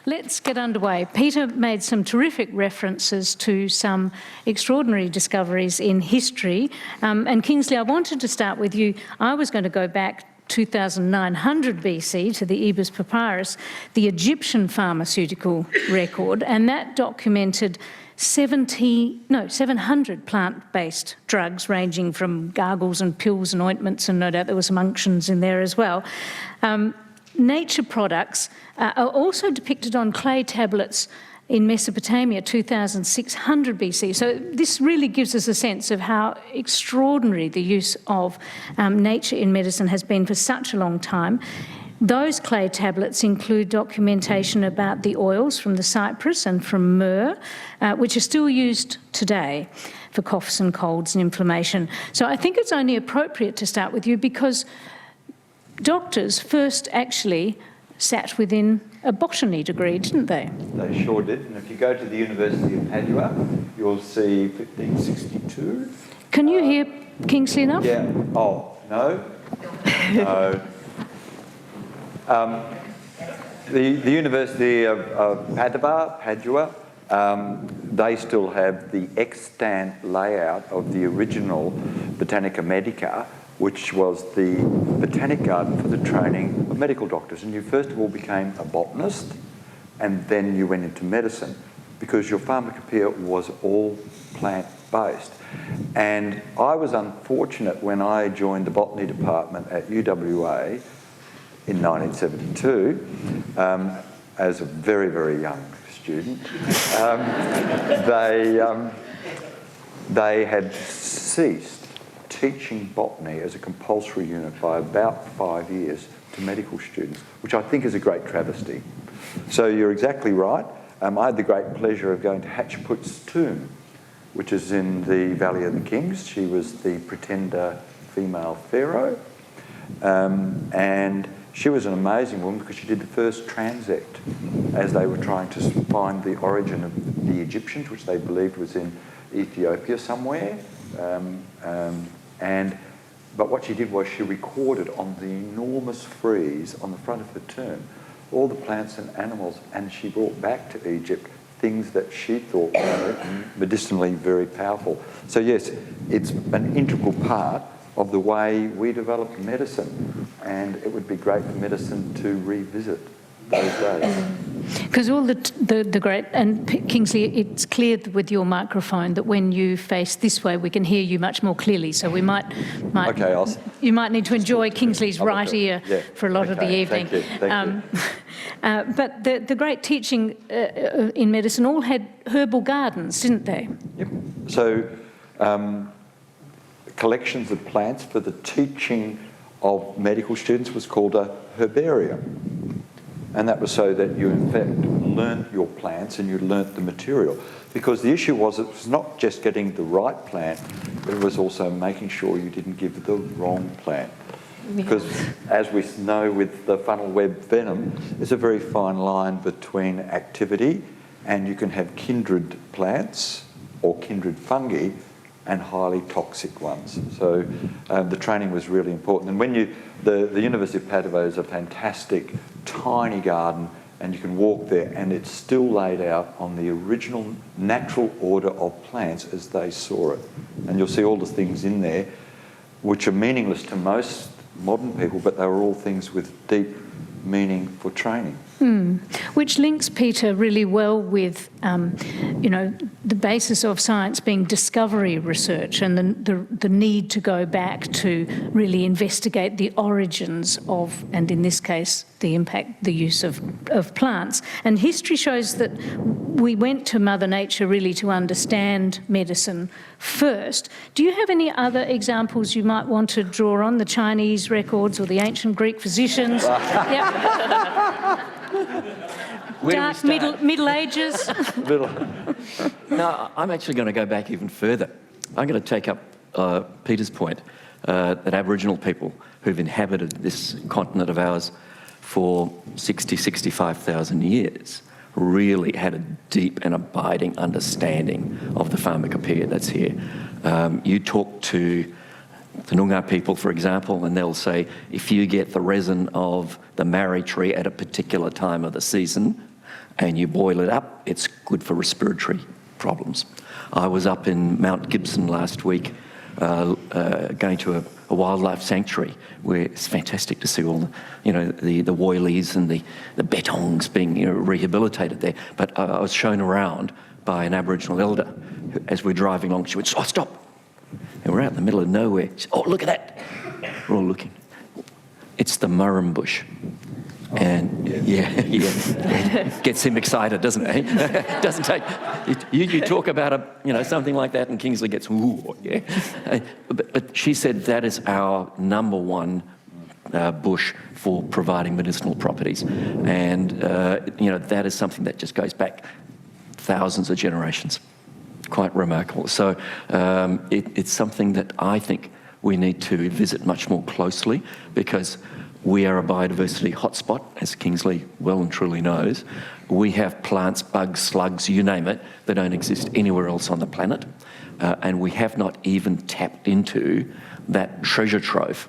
let's get underway. Peter made some terrific references to some extraordinary discoveries in history. And Kingsley, I wanted to start with you. I was going to go back 2900 BC to the Ebers Papyrus, the Egyptian pharmaceutical record, and that documented 700 plant-based drugs ranging from gargles and pills and ointments, and no doubt there were some unctions in there as well. Nature products are also depicted on clay tablets in Mesopotamia, 2600 BC. So this really gives us a sense of how extraordinary the use of nature in medicine has been for such a long time. Those clay tablets include documentation about the oils from the cypress and from myrrh, which are still used today for coughs and colds and inflammation. So I think it's only appropriate to start with you because doctors first actually sat within a botany degree, didn't they? They sure did. And if you go to the University of Padua, you'll see 1562. Can you hear Kingsley enough? Yeah. Oh, no. No. The University of Padua, they still have the extant layout of the original Botanica Medica, which was the botanic garden for the training of medical doctors. And you first of all became a botanist, and then you went into medicine, because your pharmacopoeia was all plant-based. And I was unfortunate when I joined the botany department at UWA in 1972, as a very, very young student. They had ceased teaching botany as a compulsory unit by about 5 years to medical students, which I think is a great travesty. So you're exactly right. I had the great pleasure of going to Hatshepsut's tomb, which is in the Valley of the Kings. She was the pretender female pharaoh. And she was an amazing woman because she did the first transect as they were trying to find the origin of the Egyptians, which they believed was in Ethiopia somewhere. But what she did was she recorded on the enormous frieze on the front of her tomb all the plants and animals, and she brought back to Egypt things that she thought were medicinally very powerful. So yes, it's an integral part of the way we develop medicine, and it would be great for medicine to revisit those days. Because all the great, and Kingsley, it's clear with your microphone that when you face this way, we can hear you much more clearly. So we might okay, you might need to enjoy Kingsley's right ear for a lot of the evening. Thank you. But the great teaching in medicine all had herbal gardens, didn't they? Yep. So collections of plants for the teaching of medical students was called a herbarium. And that was so that you, in fact, learned your plants and you learnt the material. Because the issue was it was not just getting the right plant, but it was also making sure you didn't give the wrong plant. Because as we know with the funnel web venom, there's a very fine line between activity, and you can have kindred plants or kindred fungi and highly toxic ones. So the training was really important. And when the University of Padua is a fantastic tiny garden, and you can walk there and it's still laid out on the original natural order of plants as they saw it. And you'll see all the things in there which are meaningless to most modern people, but they were all things with deep meaning for training. Which links, Peter, really well with, the basis of science being discovery research and the need to go back to really investigate the origins of, and in this case, the impact, the use of plants. And history shows that we went to Mother Nature really to understand medicine first. Do you have any other examples you might want to draw on, the Chinese records or the ancient Greek physicians? Dark Middle Ages. No, I'm actually going to go back even further. I'm going to take up Peter's point that Aboriginal people who've inhabited this continent of ours for 65,000 years really had a deep and abiding understanding of the pharmacopoeia that's here. You talk to the Noongar people, for example, and they'll say, if you get the resin of the marri tree at a particular time of the season, and you boil it up, it's good for respiratory problems. I was up in Mount Gibson last week going to a wildlife sanctuary where it's fantastic to see all the woylies and the bettongs being rehabilitated there. But I was shown around by an Aboriginal elder as we're driving along. She went, "Oh, stop." And we're out in the middle of nowhere. She said, "Oh, look at that." We're all looking. It's the Murrum bush. And yeah, gets him excited, doesn't it? Doesn't take. You talk about something like that, and Kingsley gets ooh, yeah. But she said that is our number one bush for providing medicinal properties, and that is something that just goes back thousands of generations. Quite remarkable. So it's something that I think we need to visit much more closely, because we are a biodiversity hotspot, as Kingsley well and truly knows. We have plants, bugs, slugs, you name it, that don't exist anywhere else on the planet. And we have not even tapped into that treasure trove.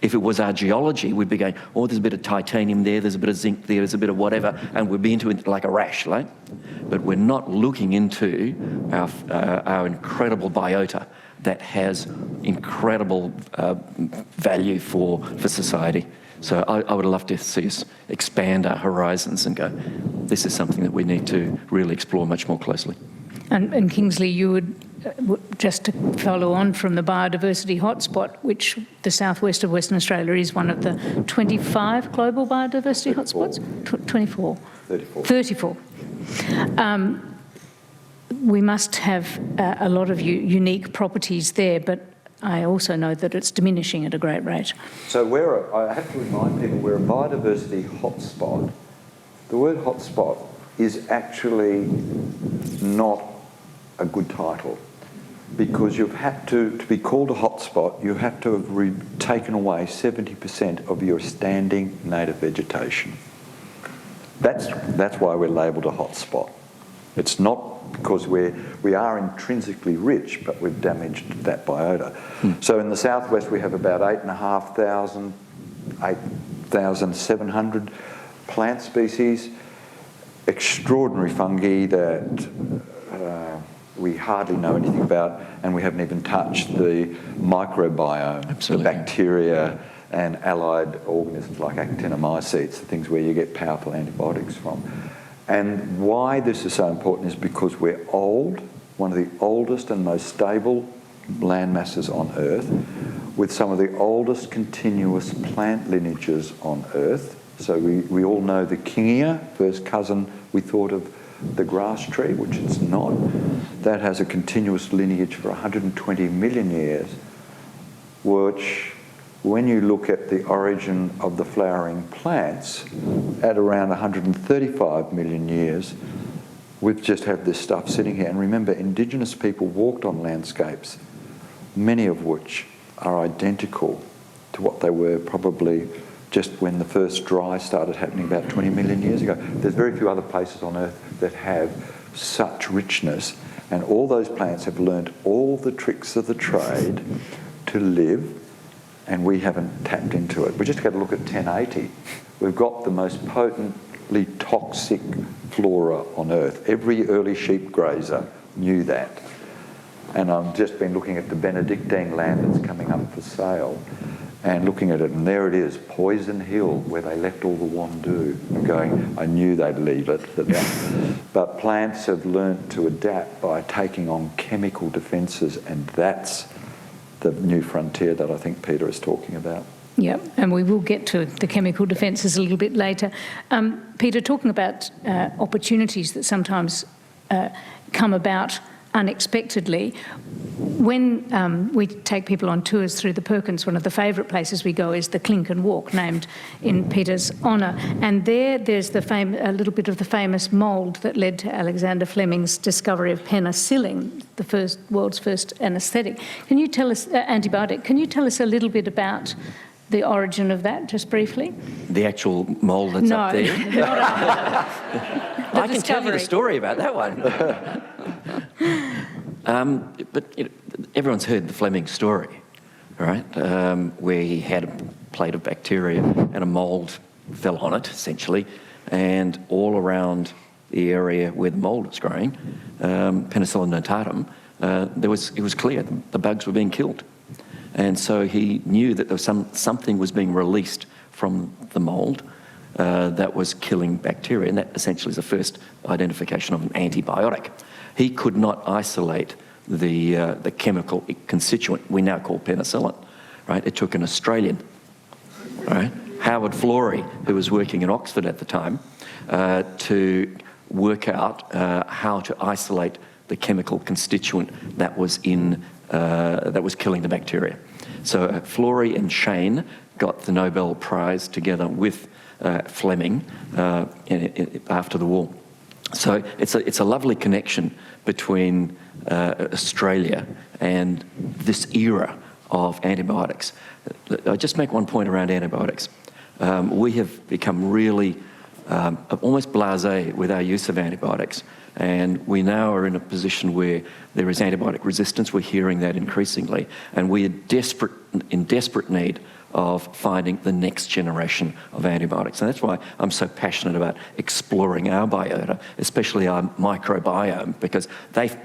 If it was our geology, we'd be going, oh, there's a bit of titanium there, there's a bit of zinc there, there's a bit of whatever, and we'd be into it like a rash, right? But we're not looking into our incredible biota that has incredible value for society. So I would love to see us expand our horizons and go, this is something that we need to really explore much more closely. And Kingsley, you would, just to follow on from the biodiversity hotspot, which the southwest of Western Australia is one of the 25 global biodiversity hotspots? 24? 34. 34. We must have a lot of unique properties there, but I also know that it's diminishing at a great rate. So I have to remind people, we're a biodiversity hotspot. The word hotspot is actually not a good title, because you've had to be called a hotspot, you have to have taken away 70% of your standing native vegetation. That's why we're labelled a hotspot. It's not because we are intrinsically rich, but we've damaged that biota. So in the southwest we have about 8,700 plant species, extraordinary fungi that we hardly know anything about, and we haven't even touched the microbiome, Absolutely. The bacteria and allied organisms like actinomycetes, things where you get powerful antibiotics from. And why this is so important is because we're old, one of the oldest and most stable land masses on Earth, with some of the oldest continuous plant lineages on Earth. So we all know the Kingia, first cousin we thought of the grass tree, which it's not. That has a continuous lineage for 120 million years, which, when you look at the origin of the flowering plants, at around 135 million years, we've just had this stuff sitting here. And remember, Indigenous people walked on landscapes, many of which are identical to what they were probably just when the first dry started happening about 20 million years ago. There's very few other places on Earth that have such richness, and all those plants have learnt all the tricks of the trade to live, and we haven't tapped into it. We just got to look at 1080. We've got the most potently toxic flora on Earth. Every early sheep grazer knew that. And I've just been looking at the Benedictine land that's coming up for sale, and looking at it, and there it is, Poison Hill, where they left all the Wandoo, and going, I knew they'd leave it. But plants have learnt to adapt by taking on chemical defences, and that's the new frontier that I think Peter is talking about. Yeah, and we will get to the chemical defences a little bit later. Peter, talking about opportunities that sometimes come about unexpectedly, when we take people on tours through the Perkins, one of the favourite places we go is the Klinken Walk, named in Peter's honour. And there's a little bit of the famous mould that led to Alexander Fleming's discovery of penicillin, the world's first anaesthetic. Can you tell us, antibiotic, can you tell us a little bit about the origin of that, just briefly? The actual mould that's up there? I can tell you the story about that one. But everyone's heard the Fleming story, right? Where he had a plate of bacteria and a mould fell on it, essentially, and all around the area where the mould was growing, Penicillium notatum, it was clear the bugs were being killed. And so he knew that there was something was being released from the mould that was killing bacteria, and that essentially is the first identification of an antibiotic. He could not isolate the chemical constituent we now call penicillin, right? It took an Australian, right, Howard Florey, who was working in Oxford at the time, to work out how to isolate the chemical constituent that was killing the bacteria. So Florey and Shane got the Nobel Prize together with Fleming after the war. So it's a lovely connection between Australia and this era of antibiotics. I just make one point around antibiotics. We have become really almost blasé with our use of antibiotics, and we now are in a position where there is antibiotic resistance. We're hearing that increasingly, and we are in desperate need of finding the next generation of antibiotics. And that's why I'm so passionate about exploring our biota, especially our microbiome, because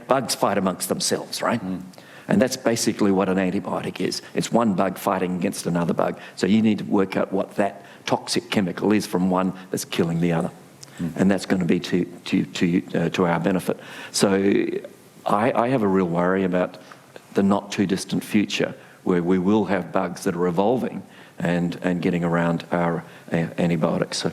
bugs fight amongst themselves, right? And that's basically what an antibiotic is. It's one bug fighting against another bug. So you need to work out what that toxic chemical is from one that's killing the other. And that's going to be to our benefit. So I have a real worry about the not too distant future, where we will have bugs that are evolving and getting around our antibiotics. So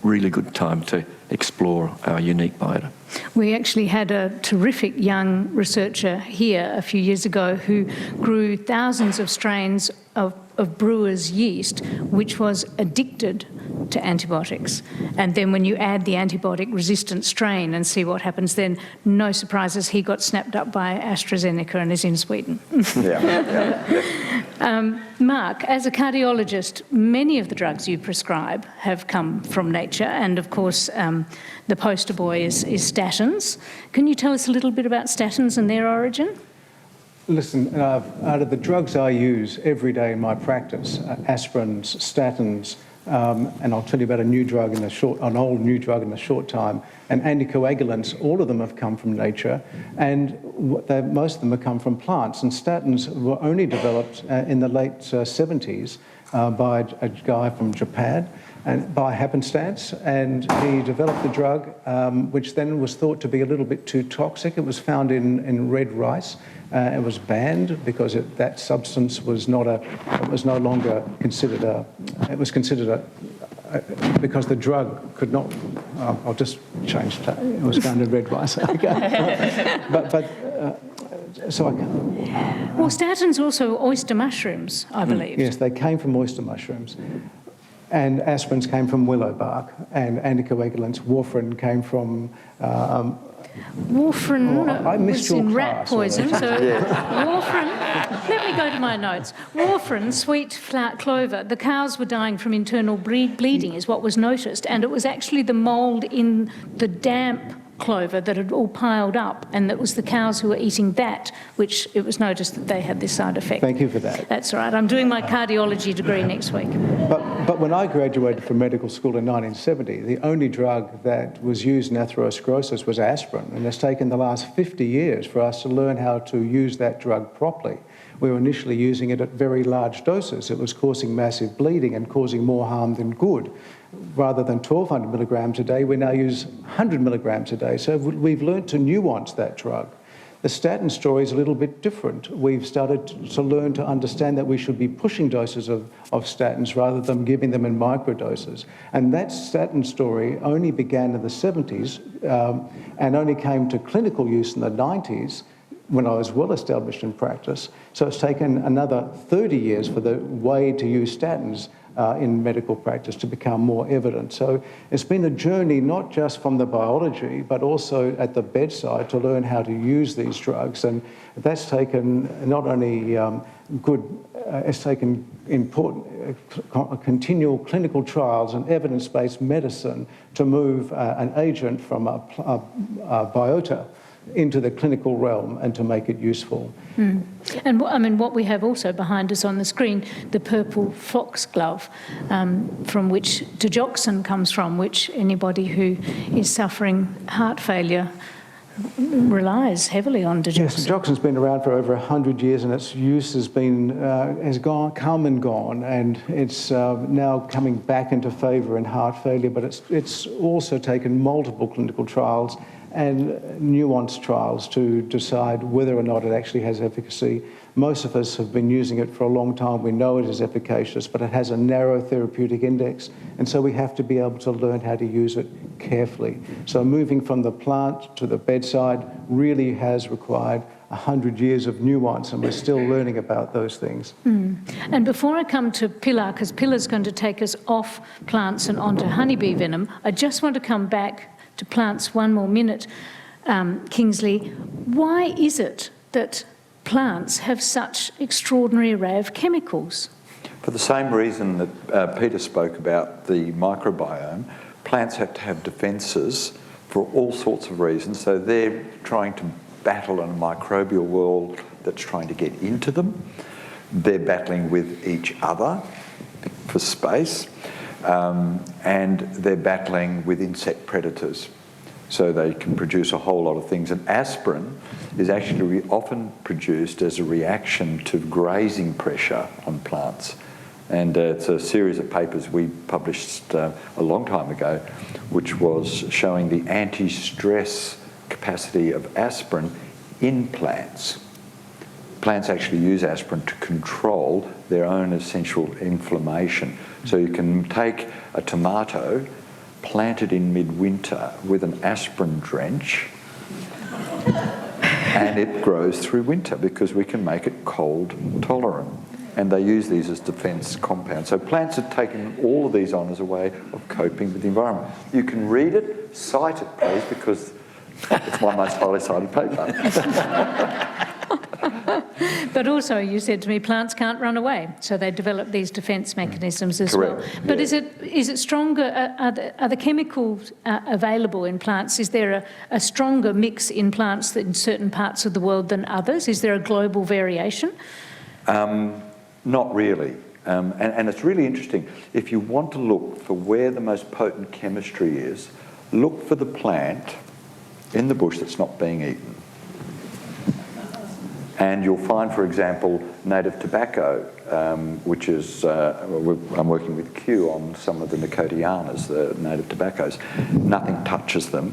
really good time to explore our unique biota. We actually had a terrific young researcher here a few years ago who grew thousands of strains of brewer's yeast, which was addicted to antibiotics. And then when you add the antibiotic-resistant strain and see what happens then, no surprises, he got snapped up by AstraZeneca and is in Sweden. Mark, as a cardiologist, many of the drugs you prescribe have come from nature, and of course the poster boy is statins. Can you tell us a little bit about statins and their origin? Listen, out of the drugs I use every day in my practice, aspirins, statins, and I'll tell you about an old new drug in a short time, and anticoagulants, all of them have come from nature, and most of them have come from plants. And statins were only developed in the late 70s by a guy from Japan, and by happenstance, and he developed a drug which then was thought to be a little bit too toxic. It was found in red rice. It was banned because that substance was no longer considered it was considered because the drug could not. I'll just change that. It was found in red rice. So I can't. Well, statins also oyster mushrooms, I believe. Yes, they came from oyster mushrooms. And aspirins came from willow bark, and anticoagulants, warfarin came from... warfarin was in rat poison, so warfarin... Let me go to my notes. Warfarin, sweet clover, the cows were dying from internal bleeding is what was noticed, and it was actually the mould in the damp clover that had all piled up, and it was the cows who were eating that, which it was noticed that they had this side effect. Thank you for that. That's all right. I'm doing my cardiology degree next week. But when I graduated from medical school in 1970, the only drug that was used in atherosclerosis was aspirin, and it's taken the last 50 years for us to learn how to use that drug properly. We were initially using it at very large doses. It was causing massive bleeding and causing more harm than good. Rather than 1,200 milligrams a day, we now use 100 milligrams a day. So we've learned to nuance that drug. The statin story is a little bit different. We've started to learn to understand that we should be pushing doses of statins rather than giving them in microdoses. And that statin story only began in the 70s and only came to clinical use in the 90s, when I was well established in practice. So it's taken another 30 years for the way to use statins in medical practice to become more evident. So it's been a journey not just from the biology, but also at the bedside to learn how to use these drugs. And that's taken not only it's taken important continual clinical trials and evidence-based medicine to move an agent from a biota into the clinical realm and to make it useful. And I mean, what we have also behind us on the screen, the purple foxglove, from which digoxin comes from, which anybody who is suffering heart failure relies heavily on digoxin. Yes, digoxin's been around for over 100 years, and its use has come and gone, and it's now coming back into favour in heart failure. But it's also taken multiple clinical trials and nuanced trials to decide whether or not it actually has efficacy. Most of us have been using it for a long time. We know it is efficacious, but it has a narrow therapeutic index, and so we have to be able to learn how to use it carefully. So moving from the plant to the bedside really has required 100 years of nuance, and we're still learning about those things. And before I come to Pilar, because Pilar's going to take us off plants and onto honeybee venom, I just want to come back to plants one more minute. Kingsley, why is it that plants have such extraordinary array of chemicals? For the same reason that Peter spoke about the microbiome, plants have to have defences for all sorts of reasons. So they're trying to battle in a microbial world that's trying to get into them. They're battling with each other for space. And they're battling with insect predators, so they can produce a whole lot of things. And aspirin is actually often produced as a reaction to grazing pressure on plants. And it's a series of papers we published a long time ago, which was showing the anti-stress capacity of aspirin in plants. Plants actually use aspirin to control their own essential inflammation. So you can take a tomato, plant it in midwinter with an aspirin drench, and it grows through winter because we can make it cold tolerant. And they use these as defence compounds. So plants are taking all of these on as a way of coping with the environment. You can read it, cite it, please, because it's my most highly cited paper. But also, you said to me, plants can't run away, so they develop these defence mechanisms as Correct. well. But is it stronger? Are the chemicals available in plants? Is there a stronger mix in plants in certain parts of the world than others? Is there a global variation? Not really. And it's really interesting. If you want to look for where the most potent chemistry is, look for the plant in the bush that's not being eaten. And you'll find, for example, native tobacco, which is, I'm working with Q on some of the nicotianas, the native tobaccos. Nothing touches them.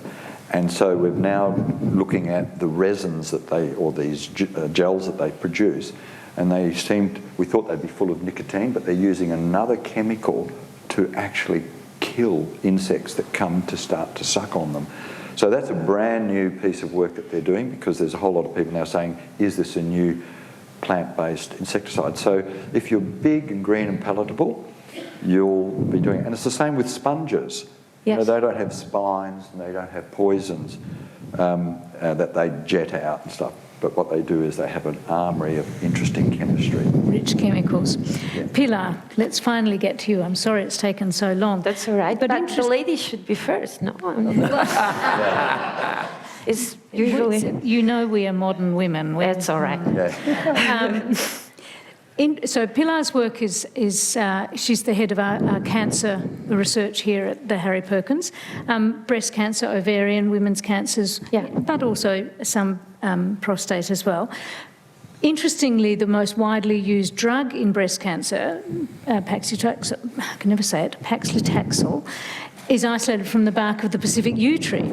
And so we're now looking at the resins that or these gels that they produce. And we thought they'd be full of nicotine, but they're using another chemical to actually kill insects that come to start to suck on them. So that's a brand new piece of work that they're doing, because there's a whole lot of people now saying, is this a new plant-based insecticide? So if you're big and green and palatable, you'll be doing it. And it's the same with sponges. Yes. You know, they don't have spines and they don't have poisons that they jet out and stuff. But what they do is they have an armoury of interesting chemistry. Rich chemicals. Yeah. Pilar, let's finally get to you. I'm sorry it's taken so long. That's all right. But the lady should be first, no? It's usually... You know we are modern women. That's all right. Yeah. So Pilar's work is she's the head of our cancer research here at the Harry Perkins. Breast cancer, ovarian, women's cancers, yeah, but also some prostate as well. Interestingly, the most widely used drug in breast cancer, paclitaxel, I can never say it, paclitaxel, is isolated from the bark of the Pacific yew tree.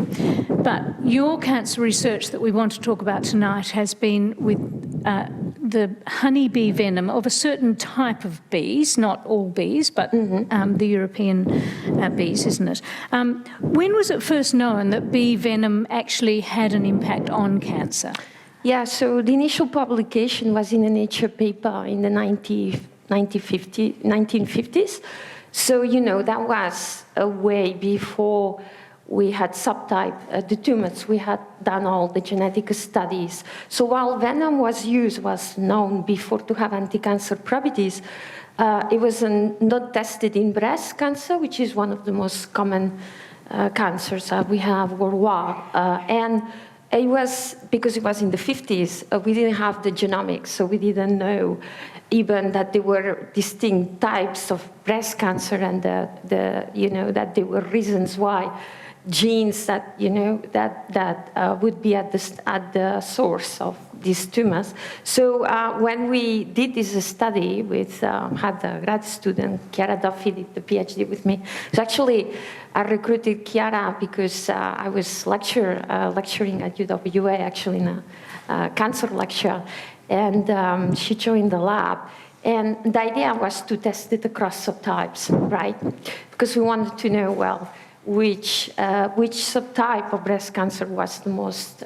But your cancer research that we want to talk about tonight has been with the honeybee venom of a certain type of bees, not all bees, but the European bees, isn't it? When was it first known that bee venom actually had an impact on cancer? Yeah, so the initial publication was in a Nature paper in the 1950s. So, you know, that was a way before we had subtype the tumors. We had done all the genetic studies. So while venom was known before to have anti-cancer properties, it was not tested in breast cancer, which is one of the most common cancers that we have worldwide. And It was because it was in the 50s. We didn't have the genomics, so we didn't know even that there were distinct types of breast cancer, and that there were reasons why genes that would be at the source of these tumors. So when we did this study with had a grad student, Chiara Duffy, did the PhD with me. So actually, I recruited Chiara because I was lecturing at UWA, actually in a cancer lecture, and she joined the lab. And the idea was to test it across subtypes, right? Because we wanted to know, well, which subtype of breast cancer was the most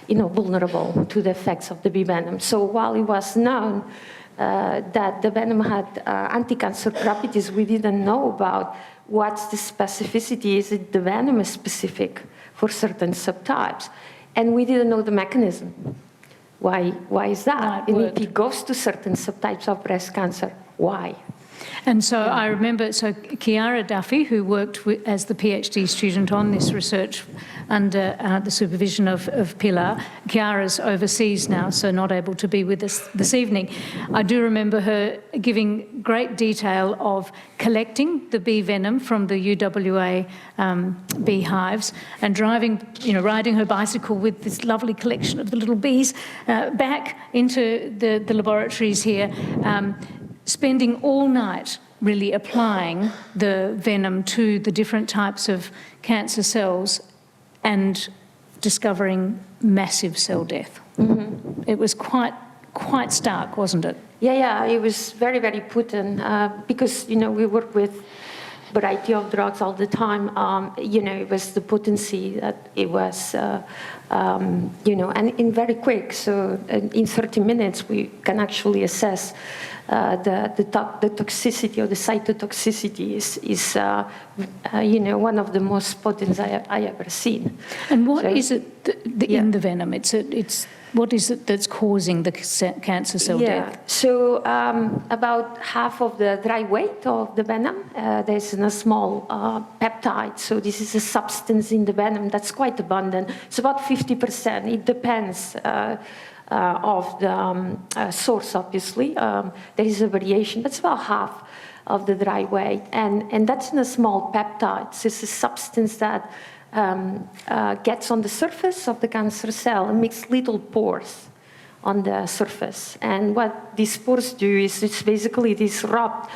vulnerable to the effects of the bee venom. So while it was known that the venom had anti-cancer properties, we didn't know about what's the specificity. Is it the venom is specific for certain subtypes? And we didn't know the mechanism. Why is that? And if it goes to certain subtypes of breast cancer, why? And so I remember, Chiara Duffy, who worked as the PhD student on this research under the supervision of Pilar. Chiara's overseas now, so not able to be with us this evening. I do remember her giving great detail of collecting the bee venom from the UWA beehives and riding her bicycle with this lovely collection of the little bees back into the laboratories here, spending all night really applying the venom to the different types of cancer cells and discovering massive cell death. Mm-hmm. It was quite stark, wasn't it? Yeah, it was very, very potent because, we work with a variety of drugs all the time. It was the potency that it was, and in very quick. So in 30 minutes, we can actually assess the toxicity or the cytotoxicity is one of the most potent I ever seen. And what is it in the venom? What is it that's causing the cancer cell death? So about half of the dry weight of the venom, there's a small peptide. So this is a substance in the venom that's quite abundant. It's about 50%. It depends of the source, obviously. There is a variation, but it's about half of the dry weight. And that's in a small peptide. So it's a substance that gets on the surface of the cancer cell and makes little pores on the surface. And what these pores do is it's basically disrupt.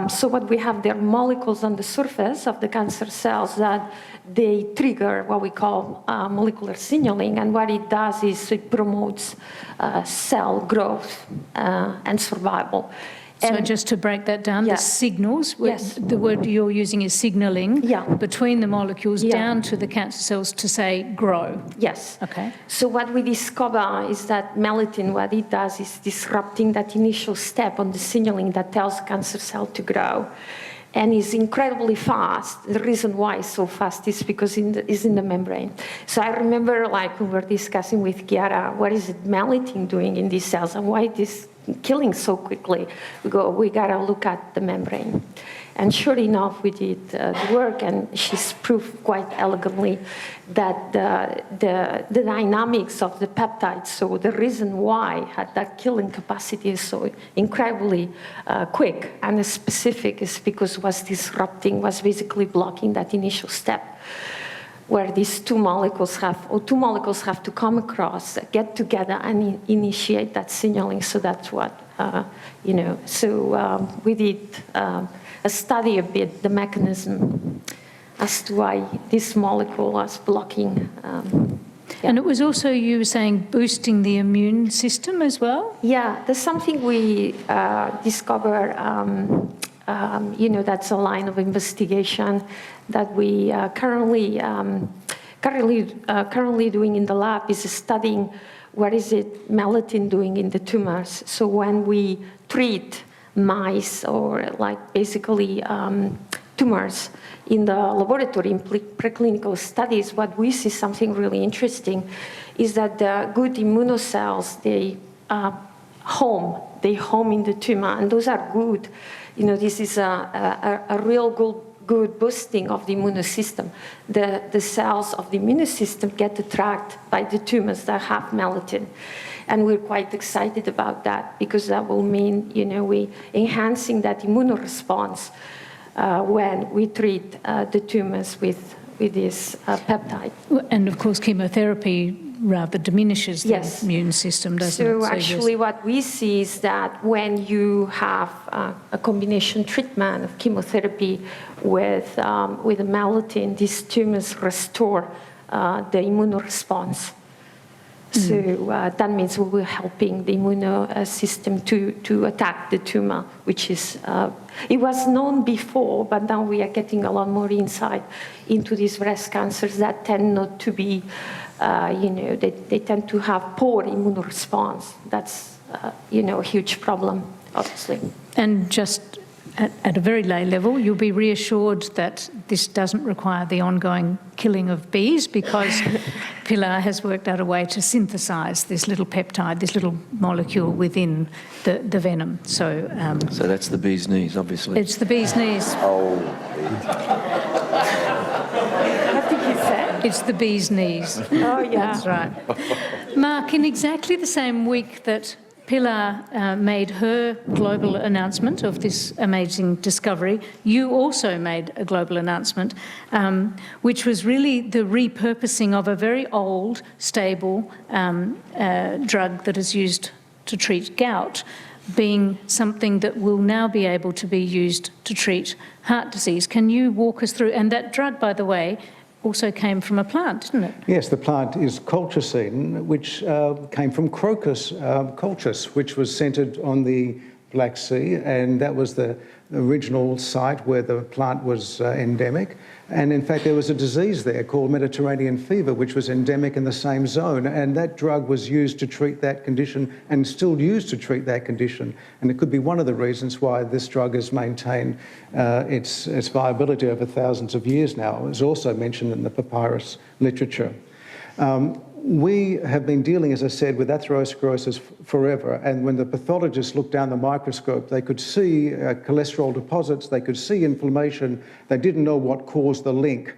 So what we have, there are molecules on the surface of the cancer cells that they trigger what we call molecular signaling. And what it does is it promotes cell growth and survival. So just to break that down, the signals, the word you're using is signaling between the molecules down to the cancer cells to say grow. Yes. Okay. So what we discover is that melatonin, what it does is disrupting that initial step on the signaling that tells cancer cell to grow. And is incredibly fast. The reason why it's so fast is because it's in the membrane. So I remember we were discussing with Chiara, what is it melatonin doing in these cells and why it is killing so quickly? We gotta look at the membrane. And sure enough, we did the work, and she's proved quite elegantly that the dynamics of the peptides, so the reason why that killing capacity is so incredibly quick and specific is because was basically blocking that initial step where these two molecules have to come across, get together, and initiate that signaling. So that's what, So we did study a bit the mechanism as to why this molecule was blocking. And it was also, you were saying, boosting the immune system as well? Yeah, there's something we discovered, that's a line of investigation that we currently doing in the lab is studying what is it melatonin doing in the tumors. So when we treat mice or basically tumors in the laboratory in preclinical studies, what we see something really interesting is that the good immunocells, they home in the tumor, and those are good. This is a real good boosting of the immune system. The cells of the immune system get attracted by the tumors that have melittin. And we're quite excited about that because that will mean, we enhancing that immune response when we treat the tumors with this peptide. And of course, chemotherapy rather diminishes the immune system, doesn't it? So actually what we see is that when you have a combination treatment of chemotherapy with a melittin, these tumors restore the immune response. So that means we're helping the immune system to attack the tumor, which is, it was known before, but now we are getting a lot more insight into these breast cancers that tend not to be, they tend to have poor immune response. That's, a huge problem, obviously. And just at a very lay level, you'll be reassured that this doesn't require the ongoing killing of bees because Pilar has worked out a way to synthesize this little peptide, this little molecule within the venom. So that's the bee's knees, obviously. It's the bee's knees. Oh, What did he say? It's the bee's knees. Oh, yeah. That's right. Mark, in exactly the same week that Pilar made her global announcement of this amazing discovery, you also made a global announcement, which was really the repurposing of a very old, stable drug that is used to treat gout, being something that will now be able to be used to treat heart disease. Can you walk us through? And that drug, by the way, also came from a plant, didn't it? Yes, the plant is colchicine, which came from Crocus colchis, which was centred on the Black Sea, and that was the original site where the plant was endemic. And in fact, there was a disease there called Mediterranean fever, which was endemic in the same zone, and that drug was used to treat that condition and still used to treat that condition. And it could be one of the reasons why this drug has maintained its viability over thousands of years now. It was also mentioned in the papyrus literature. We have been dealing, as I said, with atherosclerosis forever, and when the pathologists looked down the microscope, they could see cholesterol deposits, they could see inflammation, they didn't know what caused the link.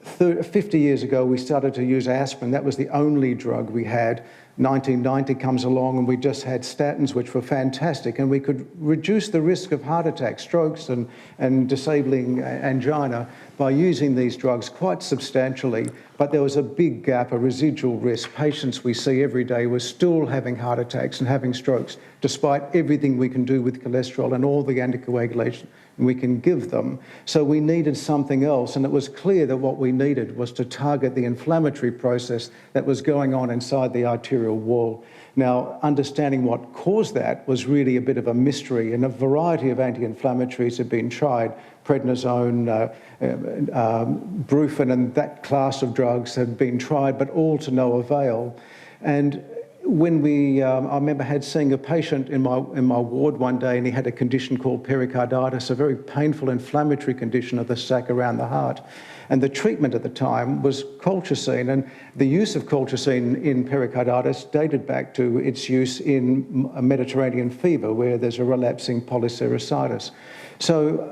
50 years ago, we started to use aspirin. That was the only drug we had. 1990 comes along and we just had statins, which were fantastic, and we could reduce the risk of heart attacks, strokes and disabling angina by using these drugs quite substantially. But there was a big gap, a residual risk. Patients we see every day were still having heart attacks and having strokes, despite everything we can do with cholesterol and all the anticoagulation we can give them. So we needed something else, and it was clear that what we needed was to target the inflammatory process that was going on inside the arterial wall. Now, understanding what caused that was really a bit of a mystery, and a variety of anti-inflammatories have been tried. Prednisone, Brufen, and that class of drugs have been tried, but all to no avail. And when I remember seeing a patient in my ward one day, and he had a condition called pericarditis, a very painful inflammatory condition of the sac around the heart. And the treatment at the time was colchicine, and the use of colchicine in pericarditis dated back to its use in Mediterranean fever, where there's a relapsing polysericitis. So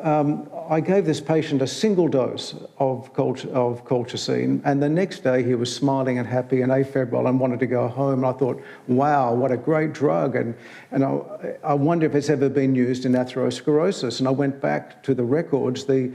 I gave this patient a single dose of colchicine, and the next day he was smiling and happy and afebrile and wanted to go home. And I thought, wow, what a great drug. And I wonder if it's ever been used in atherosclerosis. And I went back to the records. The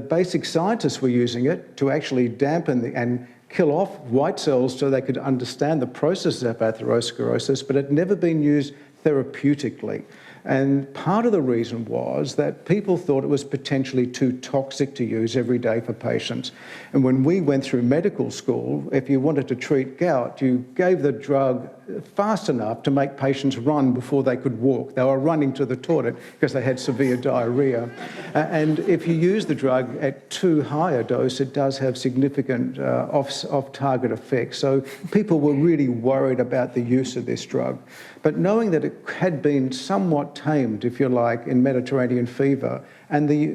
basic scientists were using it to actually dampen and kill off white cells so they could understand the process of atherosclerosis, but it had never been used therapeutically. And part of the reason was that people thought it was potentially too toxic to use every day for patients. And when we went through medical school, if you wanted to treat gout, you gave the drug fast enough to make patients run before they could walk. They were running to the toilet because they had severe diarrhea. And if you use the drug at too high a dose, it does have significant off-target effects. So people were really worried about the use of this drug. But knowing that it had been somewhat tamed, if you like, in Mediterranean fever, and the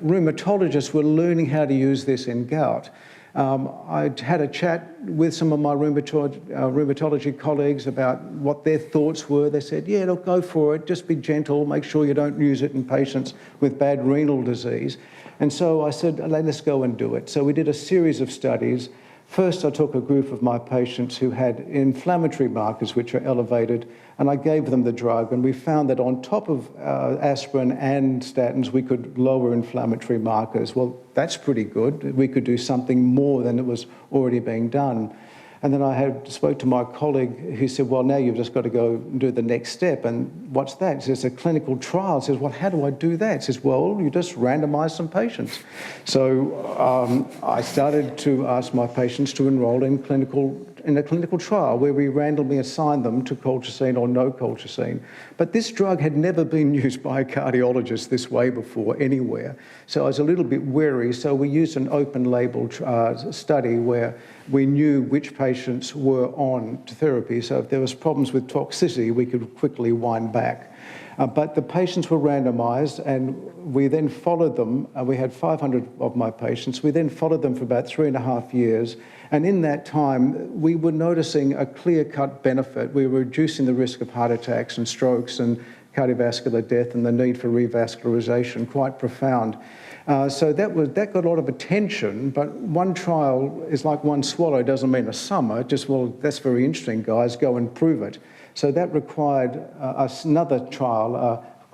rheumatologists were learning how to use this in gout, I had a chat with some of my rheumatology colleagues about what their thoughts were. They said, yeah, look, go for it. Just be gentle. Make sure you don't use it in patients with bad renal disease. And so I said, let's go and do it. So we did a series of studies. First, I took a group of my patients who had inflammatory markers which are elevated, and I gave them the drug, and we found that on top of aspirin and statins, we could lower inflammatory markers. Well, that's pretty good. We could do something more than it was already being done. And then I spoke to my colleague who said, well, now you've just got to go and do the next step. And what's that? He says, a clinical trial. He says, well, how do I do that? He says, well, you just randomise some patients. So I started to ask my patients to enrol in a clinical trial where we randomly assigned them to colchicine or no colchicine. But this drug had never been used by a cardiologist this way before anywhere. So I was a little bit wary. So we used an open label study where we knew which patients were on therapy. So if there was problems with toxicity, we could quickly wind back. But the patients were randomised, and we then followed them. We had 500 of my patients. We then followed them for about 3.5 years. And in that time, we were noticing a clear-cut benefit. We were reducing the risk of heart attacks and strokes and cardiovascular death and the need for revascularisation, quite profound. So that got a lot of attention, but one trial is like one swallow, doesn't mean a summer. Just, well, that's very interesting, guys, go and prove it. So that required another trial,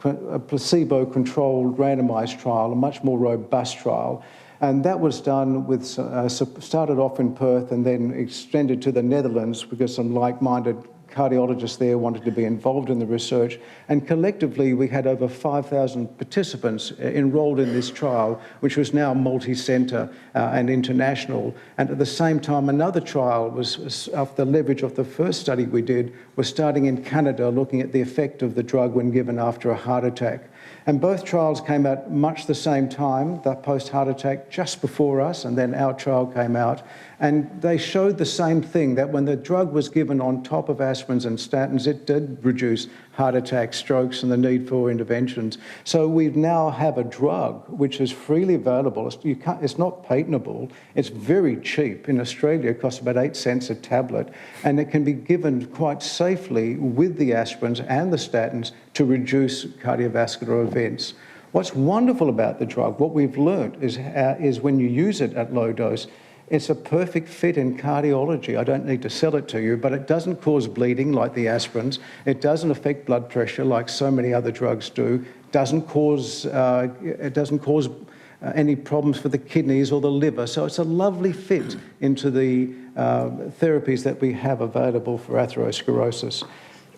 a placebo-controlled randomised trial, a much more robust trial. And that was done with, started off in Perth and then extended to the Netherlands because some like-minded cardiologists there wanted to be involved in the research. And collectively, we had over 5,000 participants enrolled in this trial, which was now multi-centre and international. And at the same time, another trial was, off the leverage of the first study we did, was starting in Canada, looking at the effect of the drug when given after a heart attack. And both trials came out much the same time, the post-heart attack just before us, and then our trial came out. And they showed the same thing, that when the drug was given on top of aspirins and statins, it did reduce heart attacks, strokes, and the need for interventions. So we now have a drug which is freely available. It's not patentable. It's very cheap. In Australia, it costs about 8 cents a tablet, and it can be given quite safely with the aspirins and the statins to reduce cardiovascular events. What's wonderful about the drug, what we've learned is when you use it at low dose, it's a perfect fit in cardiology. I don't need to sell it to you, but it doesn't cause bleeding like the aspirins. It doesn't affect blood pressure like so many other drugs do. It doesn't cause any problems for the kidneys or the liver. So it's a lovely fit into the therapies that we have available for atherosclerosis.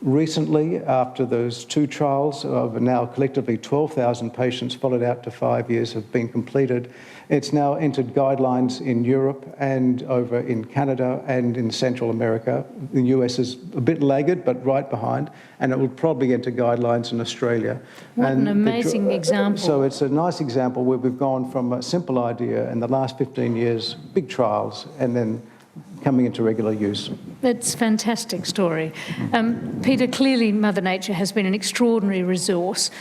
Recently, after those 2 trials of now collectively 12,000 patients followed out to 5 years have been completed, it's now entered guidelines in Europe and over in Canada and in Central America. The US is a bit laggard, but right behind, and it will probably enter guidelines in Australia. What an amazing example. So it's a nice example where we've gone from a simple idea in the last 15 years, big trials, and then coming into regular use. That's a fantastic story. Peter, clearly Mother Nature has been an extraordinary resource.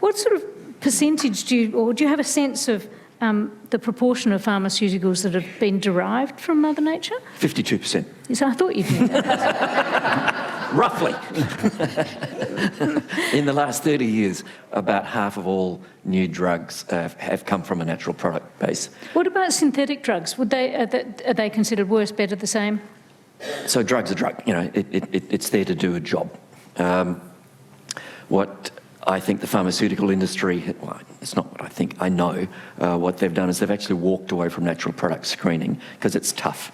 What sort of percentage do you have a sense of the proportion of pharmaceuticals that have been derived from Mother Nature? 52%. Yes, I thought you'd know that. Roughly. In the last 30 years, about half of all new drugs have come from a natural product base. What about synthetic drugs? Are they considered worse, better, the same? So drugs are drug. You know, it's there to do a job. What I think the pharmaceutical industry, well, it's not what I think, I know, what they've done is they've actually walked away from natural product screening because it's tough.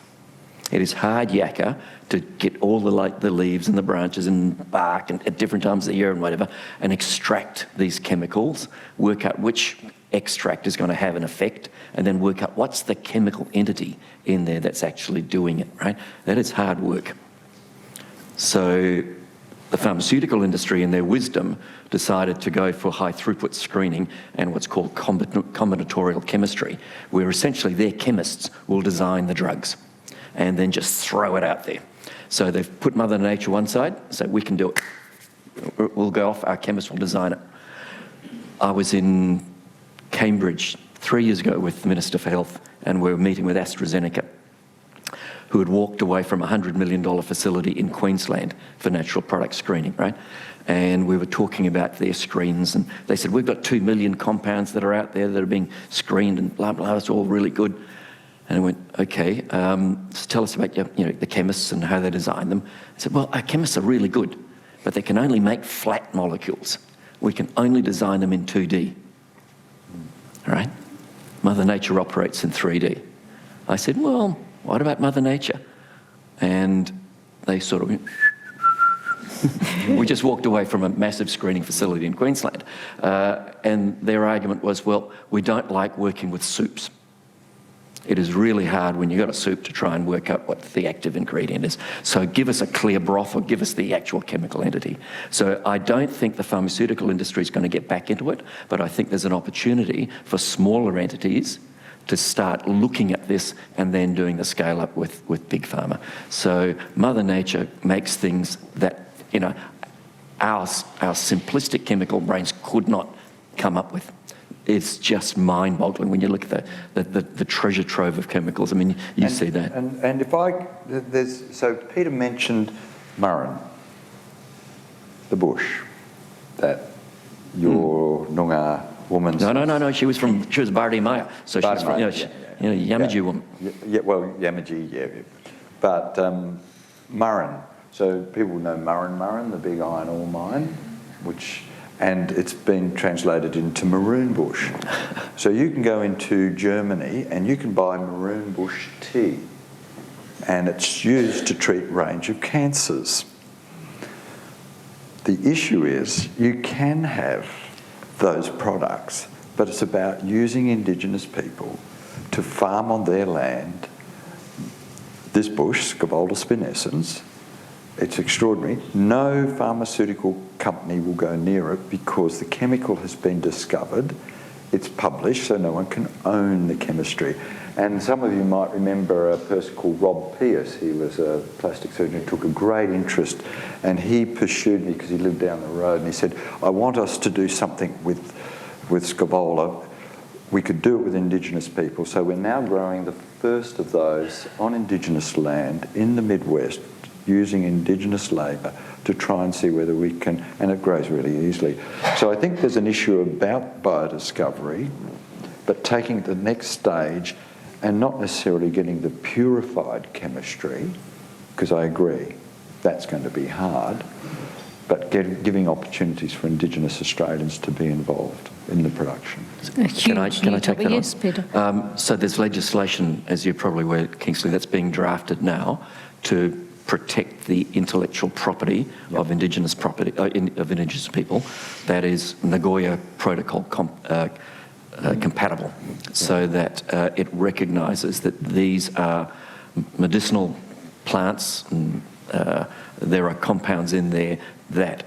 It is hard yakka to get all the leaves and the branches and bark and at different times of the year and whatever, and extract these chemicals, work out which extract is going to have an effect, and then work out what's the chemical entity in there that's actually doing it, right? That is hard work. So the pharmaceutical industry, in their wisdom, decided to go for high throughput screening and what's called combinatorial chemistry, where essentially their chemists will design the drugs and then just throw it out there. So they've put Mother Nature one side, so we can do it. We'll go off, our chemists will design it. I was in Cambridge 3 years ago with the Minister for Health, and we were meeting with AstraZeneca, who had walked away from a $100 million facility in Queensland for natural product screening, right? And we were talking about their screens, and they said, we've got 2 million compounds that are out there that are being screened, and blah, blah, it's all really good. And I went, okay, so tell us about the chemists and how they design them. I said, well, our chemists are really good, but they can only make flat molecules. We can only design them in 2D, all right? Mother Nature operates in 3D. I said, well, what about Mother Nature? And they sort of, we just walked away from a massive screening facility in Queensland. And their argument was, well, we don't like working with soups. It is really hard when you've got a soup to try and work out what the active ingredient is. So give us a clear broth or give us the actual chemical entity. So I don't think the pharmaceutical industry is going to get back into it, but I think there's an opportunity for smaller entities to start looking at this and then doing the scale up with Big Pharma. So Mother Nature makes things that, our simplistic chemical brains could not come up with. It's just mind-boggling when you look at the treasure trove of chemicals. I mean, you see that. And so Peter mentioned Murrin, the bush, that your Noongar woman. No. She was Bardi Maya, so she's from Yamaji woman. Yeah, well, Yamaji, yeah. But Murrin. So people know Murrin, the big iron ore mine, and it's been translated into maroon bush. So you can go into Germany and you can buy maroon bush tea, and it's used to treat a range of cancers. The issue is you can have those products, but it's about using Indigenous people to farm on their land this bush, Scavolda spinescens. It's extraordinary. No pharmaceutical company will go near it because the chemical has been discovered. It's published, so no one can own the chemistry. And some of you might remember a person called Rob Pierce. He was a plastic surgeon who took a great interest, and he pursued me because he lived down the road, and he said, I want us to do something with Scavolda. We could do it with Indigenous people. So we're now growing the first of those on Indigenous land in the Midwest, using Indigenous labour to try and see whether we can, and it grows really easily. So I think there's an issue about biodiscovery, but taking it to the next stage and not necessarily getting the purified chemistry, because I agree that's going to be hard, but giving opportunities for Indigenous Australians to be involved in the production. Can I take that on? Yes, Peter. So there's legislation, as you're probably aware, Kingsley, that's being drafted now to protect the intellectual property of Indigenous property of Indigenous people. That is Nagoya Protocol compatible, so that it recognises that these are medicinal plants, and there are compounds in there that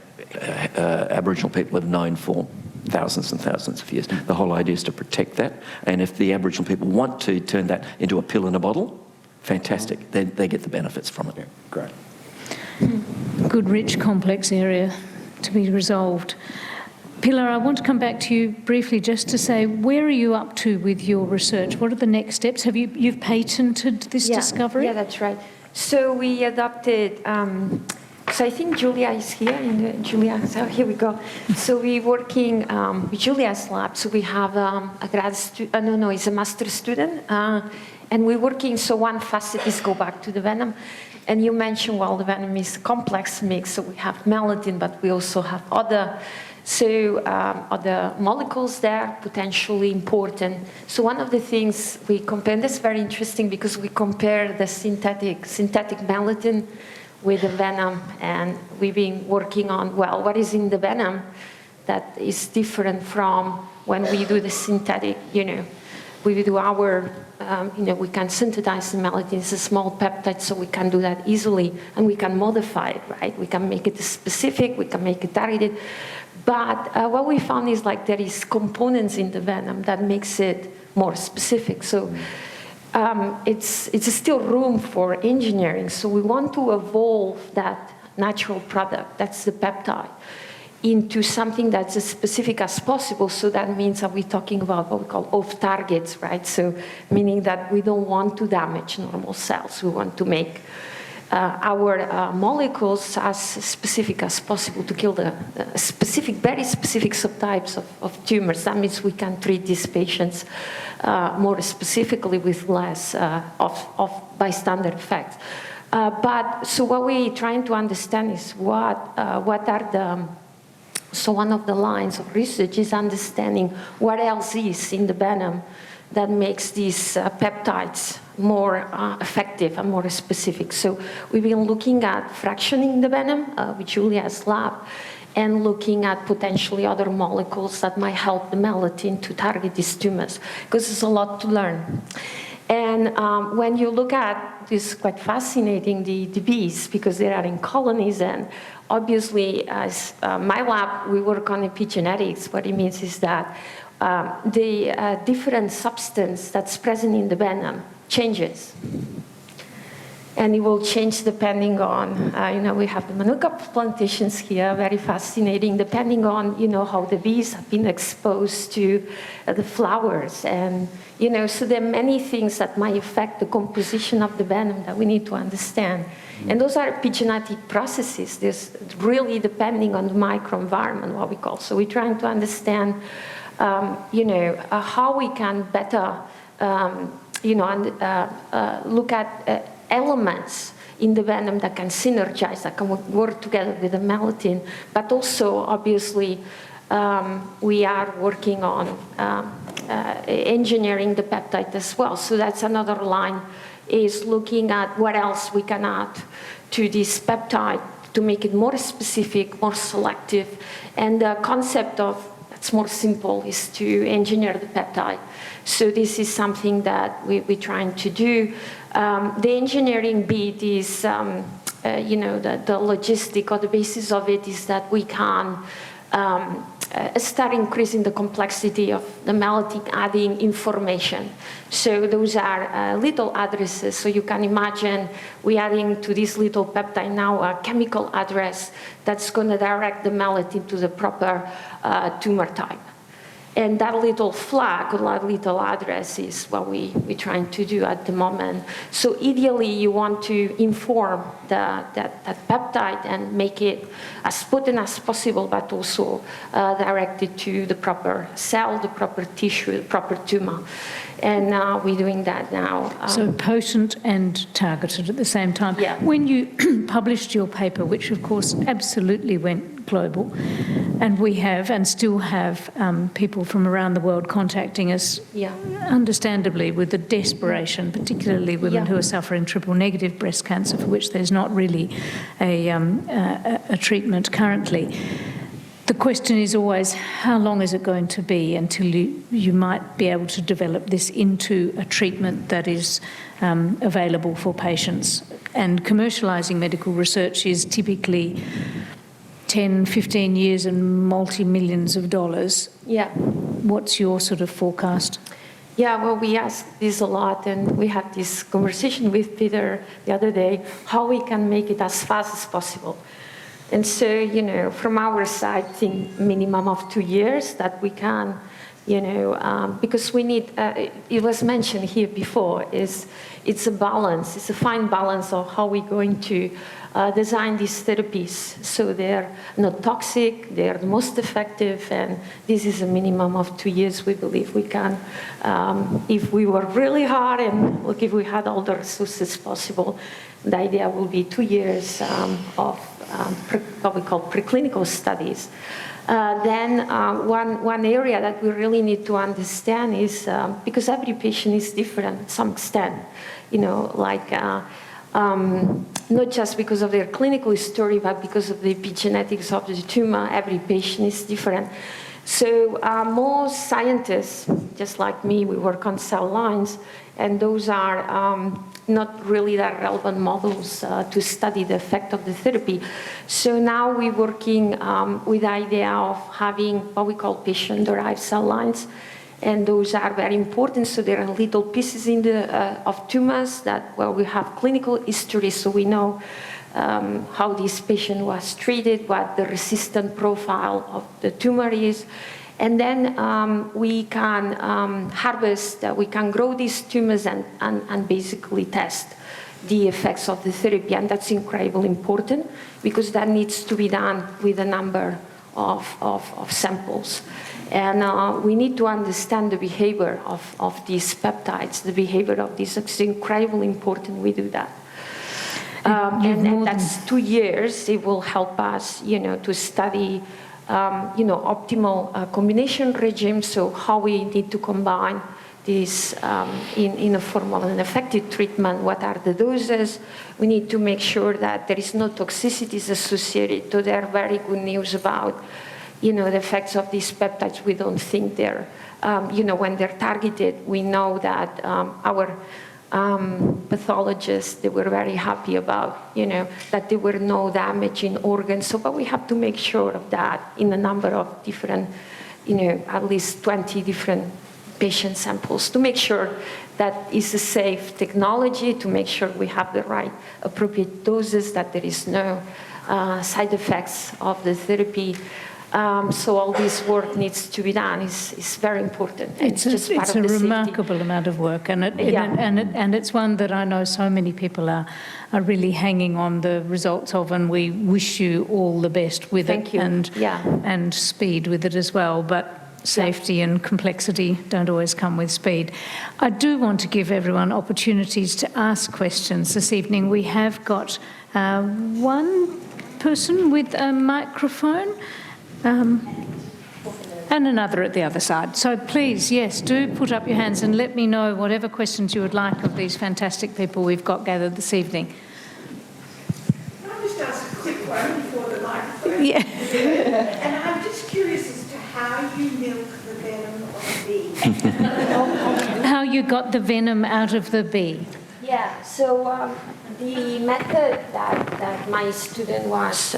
Aboriginal people have known for thousands and thousands of years. The whole idea is to protect that, and if the Aboriginal people want to turn that into a pill in a bottle, fantastic. They get the benefits from it. Yeah, great. Good, rich, complex area to be resolved. Pilar, I want to come back to you briefly just to say, where are you up to with your research? What are the next steps? You've patented this discovery? Yeah, that's right. So we adopted, so I think Julia is here, so here we go. So we're working with Julia's lab. So we have a grad student, it's a master student. And we're working, so one facet is go back to the venom. And you mentioned, well, the venom is a complex mix. So we have melatonin, but we also have other molecules there, potentially important. So one of the things we compare, and that's very interesting because we compare the synthetic melatonin with the venom, and we've been working on, well, what is in the venom that is different from when we do the synthetic, we do our, we can synthesize the melatonin. It's a small peptide, so we can do that easily, and we can modify it, right? We can make it specific, we can make it targeted. But what we found is there is components in the venom that makes it more specific. So it's still room for engineering. So we want to evolve that natural product, that's the peptide, into something that's as specific as possible. So that means that we're talking about what we call off targets, right? So meaning that we don't want to damage normal cells. We want to make our molecules as specific as possible to kill the specific, very specific subtypes of tumors. That means we can treat these patients more specifically with less of bystander effects. So what we're trying to understand is what are the, so one of the lines of research is understanding what else is in the venom that makes these peptides more effective and more specific. So we've been looking at fractioning the venom with Julia's lab and looking at potentially other molecules that might help the melittin to target these tumors, because there's a lot to learn. And when you look at this, quite fascinating, the bees, because they are in colonies, and obviously as my lab, we work on epigenetics. What it means is that the different substance that's present in the venom changes. And it will change depending on, we have the manuka plantations here, very fascinating, depending on, how the bees have been exposed to the flowers. And, so there are many things that might affect the composition of the venom that we need to understand. And those are epigenetic processes. There's really depending on the microenvironment, what we call. So we're trying to understand, how we can better, look at elements in the venom that can synergize, that can work together with the melittin. But also, obviously, we are working on engineering the peptide as well. So that's another line, is looking at what else we can add to this peptide to make it more specific, more selective. And the concept of it's more simple is to engineer the peptide. So this is something that we're trying to do. The engineering bit is, the logistic or the basis of it is that we can start increasing the complexity of the melittin, adding information. So those are little addresses. So you can imagine we're adding to this little peptide now a chemical address that's going to direct the melittin to the proper tumor type. And that little flag, or that little address, is what we're trying to do at the moment. So ideally, you want to inform that peptide and make it as potent as possible, but also direct it to the proper cell, the proper tissue, the proper tumor. And we're doing that now. So potent and targeted at the same time. Yeah. When you published your paper, which of course absolutely went global, and we have and still have people from around the world contacting us, understandably, with the desperation, particularly women who are suffering triple-negative breast cancer, for which there's not really a treatment currently. The question is always, how long is it going to be until you might be able to develop this into a treatment that is available for patients? And commercialising medical research is typically 10, 15 years and multi-millions of dollars. Yeah. What's your sort of forecast? Yeah, well, we ask this a lot, and we had this conversation with Peter the other day, how we can make it as fast as possible. And so, from our side, I think minimum of 2 years that we can, because we need, it was mentioned here before, it's a balance, it's a fine balance of how we're going to design these therapies so they're not toxic, they're the most effective, and this is a minimum of 2 years we believe we can. If we work really hard and look, if we had all the resources possible, the idea will be 2 years of what we call preclinical studies. Then one area that we really need to understand is, because every patient is different to some extent, not just because of their clinical history, but because of the epigenetics of the tumor, every patient is different. So most scientists, just like me, we work on cell lines, and those are not really that relevant models to study the effect of the therapy. So now we're working with the idea of having what we call patient-derived cell lines, and those are very important. So there are little pieces in of tumors that, we have clinical history, so we know how this patient was treated, what the resistant profile of the tumor is. And then we can harvest, we can grow these tumors and basically test the effects of the therapy. And that's incredibly important because that needs to be done with a number of samples. And we need to understand the behavior of these peptides, the behavior of these. It's incredibly important we do that. And that's 2 years. It will help us, to study, optimal combination regime. So how we need to combine this in a form of an effective treatment. What are the doses? We need to make sure that there is no toxicities associated. So there are very good news about, the effects of these peptides. We don't think they're, when they're targeted, we know that our pathologists, they were very happy about, that there were no damage in organs. So, but we have to make sure of that in a number of different, at least 20 different patient samples to make sure that it's a safe technology, to make sure we have the right appropriate doses, that there is no side effects of the therapy. So all this work needs to be done. It's very important. It's a remarkable amount of work, and it's one that I know so many people are really hanging on the results of, and we wish you all the best with it. And speed with it as well. But safety and complexity don't always come with speed. I do want to give everyone opportunities to ask questions this evening. We have got one person with a microphone. And another at the other side. So please, yes, do put up your hands and let me know whatever questions you would like of these fantastic people we've got gathered this evening. Can I just ask a quick one before the microphone? Yeah. And I'm just curious as to how you milk the venom of the bee. How you got the venom out of the bee? Yeah, so the method that my student was,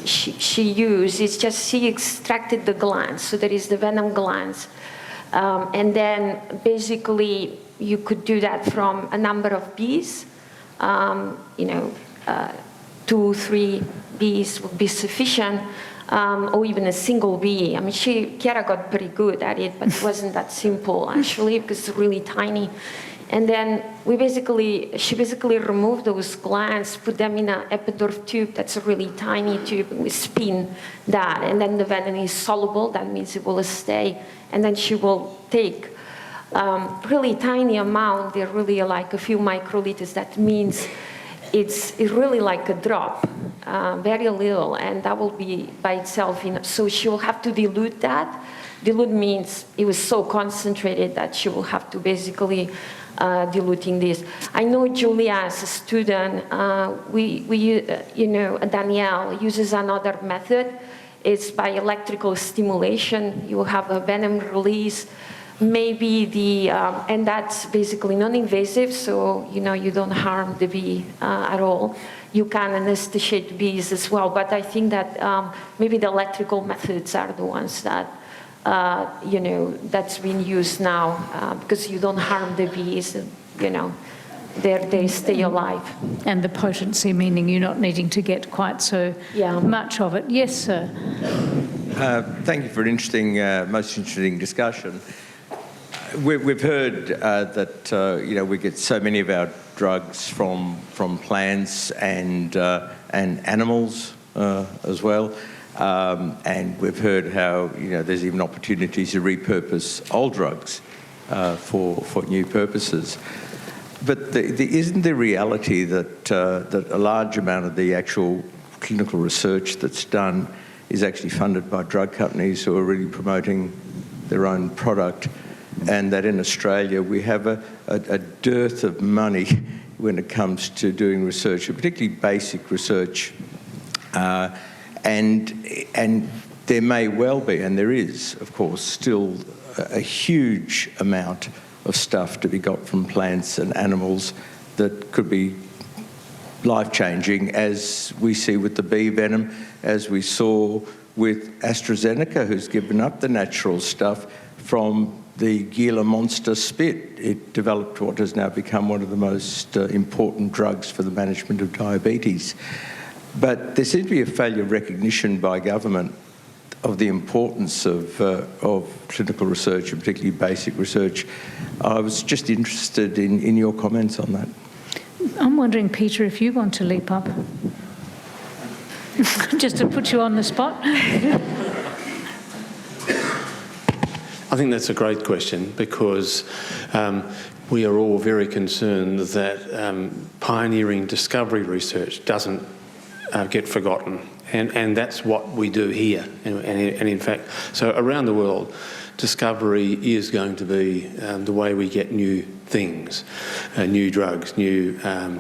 she used is just she extracted the glands. So there is the venom glands. And then basically you could do that from a number of bees. 2, 3 bees would be sufficient. Or even a single bee. I mean, Chiara got pretty good at it, but it wasn't that simple actually because it's really tiny. And then she basically removed those glands, put them in an Epidorf tube. That's a really tiny tube, and we spin that. And then the venom is soluble. That means it will stay. And then she will take really tiny amount. They're really like a few microliters. That means it's really like a drop, very little, and that will be by itself. So she will have to dilute that. Dilute means it was so concentrated that she will have to basically diluting this. I know Julia, as a student, Danielle uses another method. It's by electrical stimulation. You will have a venom release. Maybe and that's basically non-invasive, so you don't harm the bee at all. You can anesthetiate bees as well, but I think that maybe the electrical methods are the ones that that's being used now because you don't harm the bees. They stay alive. And the potency, meaning you're not needing to get quite so much of it. Yes, sir. Thank you for an interesting, most interesting discussion. We've heard that we get so many of our drugs from plants and animals as well, and we've heard how there's even opportunities to repurpose old drugs for new purposes. But isn't the reality that a large amount of the actual clinical research that's done is actually funded by drug companies who are really promoting their own product? And that in Australia we have a dearth of money when it comes to doing research, particularly basic research. And there may well be, and there is, of course, still a huge amount of stuff to be got from plants and animals that could be life-changing, as we see with the bee venom, as we saw with AstraZeneca, who's given up the natural stuff from the Gila monster spit. It developed what has now become one of the most important drugs for the management of diabetes. But there seems to be a failure of recognition by government of the importance of clinical research, and particularly basic research. I was just interested in your comments on that. I'm wondering, Peter, if you want to leap up. Just to put you on the spot. I think that's a great question, because we are all very concerned that pioneering discovery research doesn't get forgotten. And that's what we do here. And in fact, so around the world, discovery is going to be the way we get new things, new drugs, new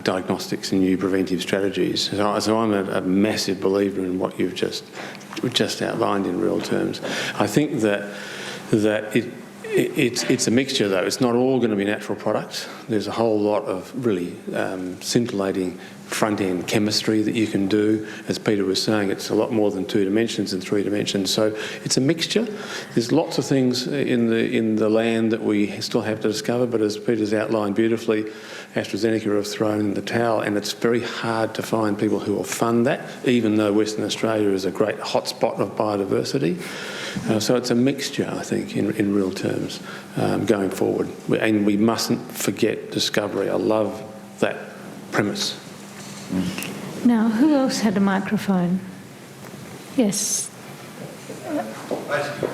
diagnostics and new preventive strategies. So I'm a massive believer in what you've just outlined in real terms. I think that it's a mixture, though. It's not all going to be natural products. There's a whole lot of really scintillating front-end chemistry that you can do. As Peter was saying, it's a lot more than 2 dimensions and 3 dimensions. So it's a mixture. There's lots of things in the land that we still have to discover, but as Peter's outlined beautifully, AstraZeneca have thrown in the towel, and it's very hard to find people who will fund that, even though Western Australia is a great hotspot of biodiversity. So it's a mixture, I think, in real terms, going forward. And we mustn't forget discovery. I love that premise. Now, who else had a microphone? Yes. Basically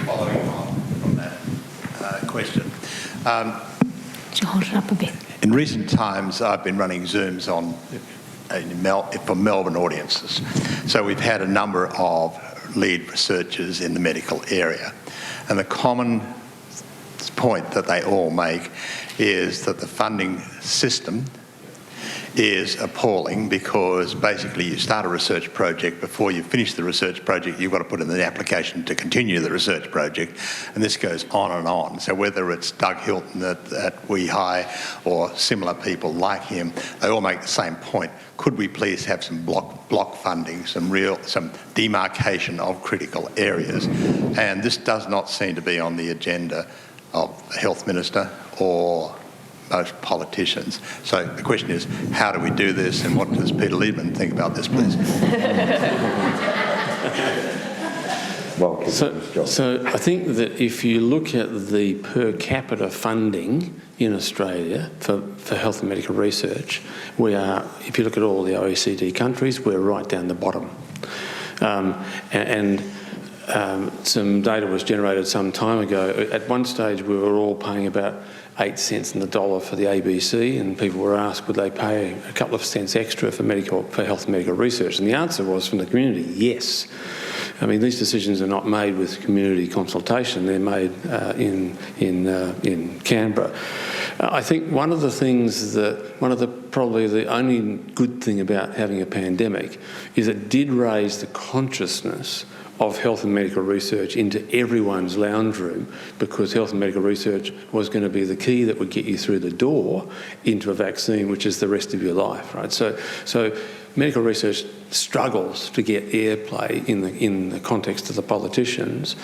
following on from that question. Could you hold it up a bit? In recent times, I've been running Zooms for Melbourne audiences. So we've had a number of lead researchers in the medical area. And the common point that they all make is that the funding system is appalling, because basically you start a research project, before you finish the research project you've got to put in the application to continue the research project, and this goes on and on. So whether it's Doug Hilton at WeHi or similar people like him, they all make the same point. Could we please have some block funding, some demarcation of critical areas? And this does not seem to be on the agenda of the Health Minister or most politicians. So the question is, how do we do this, and what does Peter Liebman think about this, please? Well, so I think that if you look at the per capita funding in Australia for health and medical research, we are, if you look at all the OECD countries, we're right down the bottom. Some data was generated some time ago. At one stage, we were all paying about 8 cents in the dollar for the ABC, and people were asked would they pay a couple of cents extra for health and medical research, and the answer was from the community, yes. I mean, these decisions are not made with community consultation; they're made in Canberra. I think one of the things probably the only good thing about having a pandemic is it did raise the consciousness of health and medical research into everyone's lounge room, because health and medical research was going to be the key that would get you through the door into a vaccine, which is the rest of your life, right? So medical research struggles to get airplay in the context of the politicians.